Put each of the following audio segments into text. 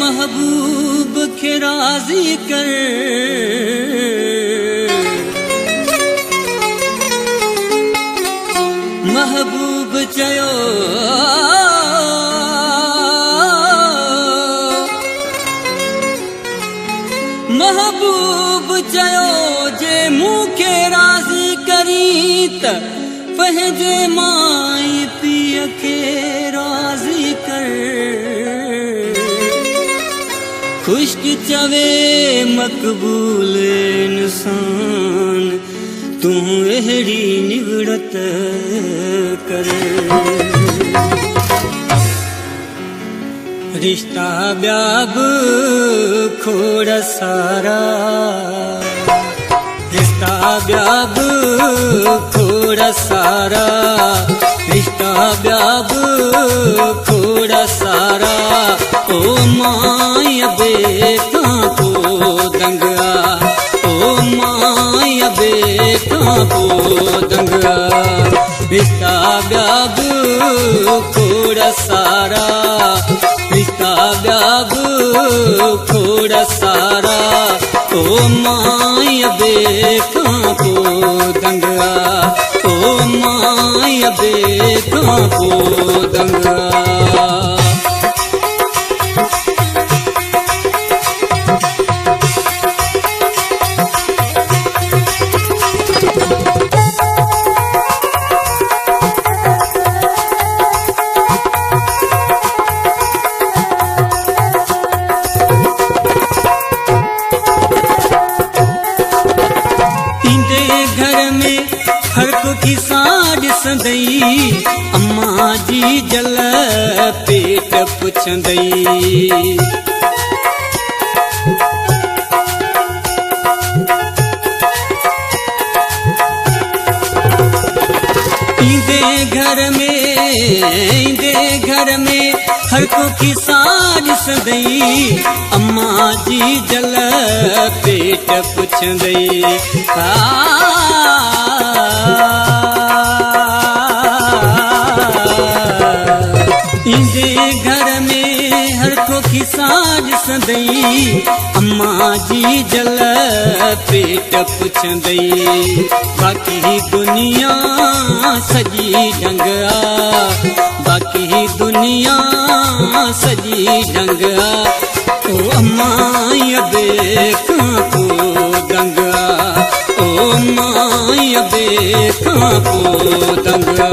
महबूब खे राज़ी कर महबूब चयो महबूब चयो जे मूंखे राज़ी करी त पंहिंजे माई पीउ खे राज़ी कर खुश्क चवे मक़बूल इंसान तू अहिड़ी निवड़त कर रिश्ता ॿिया बि खोड़ सारा रिश्ता ॿिया बि खोड़ सारा रिश्ता ॿिया बि खोड़ सारा ओ माय बे खां पोइ दंगा ओ माय बे खां पोइ दंगा रिश्ता ॿिया बि खोड़ सारा रिश्ता ॿिया बि खोड़ सारा ओ माय बे खां पोइ दंगा ओ माय बे खां पोइ दंगा ॾिसंदई अम्मा जी जल पेट पुछंदई ईंदे घर में हर को किसा ॾिसंदई अम्मा जी जल पेट पुछंदई इंदे घर में हर को किसा ॾिसंदई अम्मा जी जल पेट पुछंदई बाक़ी दुनिया सॼी ढंगा बाक़ी दुनिया सॼी ढंगा ओ अम्मा बे खां पोइ दंगा ओ माय बे खां पोइ दंगा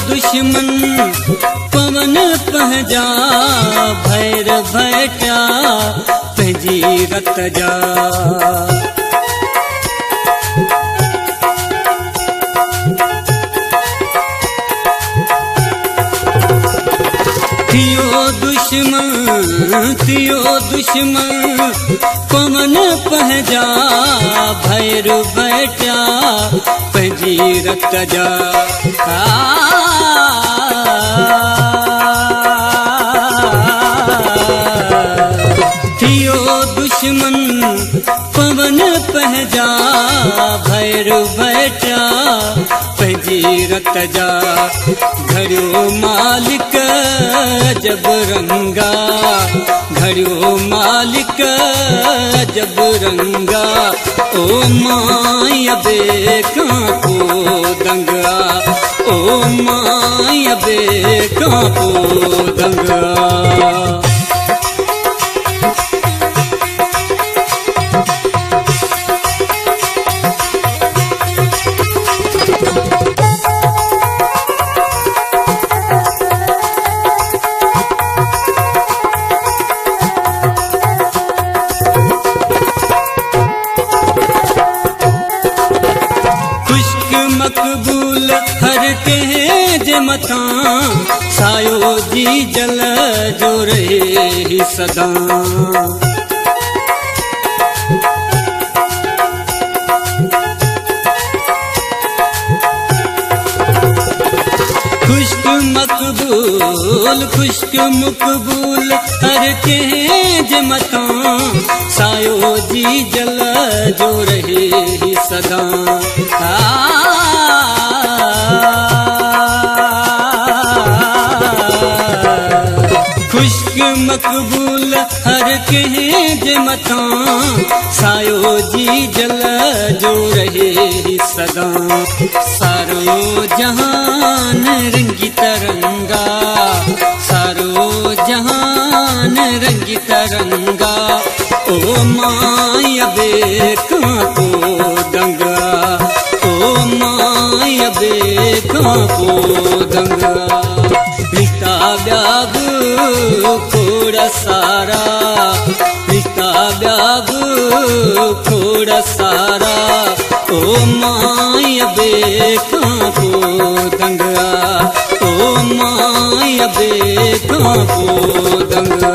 दुश्मन पवन पहजा भैर भैटा पंहिंजी रत जा थियो दुश्मन पवन पहजा भैर भैटा पंहिंजी रत जा थियो दुश्मन पवन पहजा भैर भैटा पंहिंजी रत जा घड़ियो मालिक जब रंगा घड़ियो मालिक जब रंगा ओ माय बे खां पोइ दंगा ओ माय बे खां पोइ दंगा मक़बूल हर कंहिंजे मथां सायो जी जल जो रहे सदा खुश्क मकबूल हर के जे मता सायो जी जल जो रहे सदा खुश्क मकबूल हर के जे मता सायो जी जल जो रहे सदा सारो जहान रंगी तरंगा सारो जहान रंगी तरंगा ओ माया बेखा को दंगा ओ माया बेखा को दंगा रिश्ता ब्याग खोड़ा सारा रिश्ता ब्याग खोड़ा सारा ओ माया बेखा को दंगा ओ माया बेखा को दंगा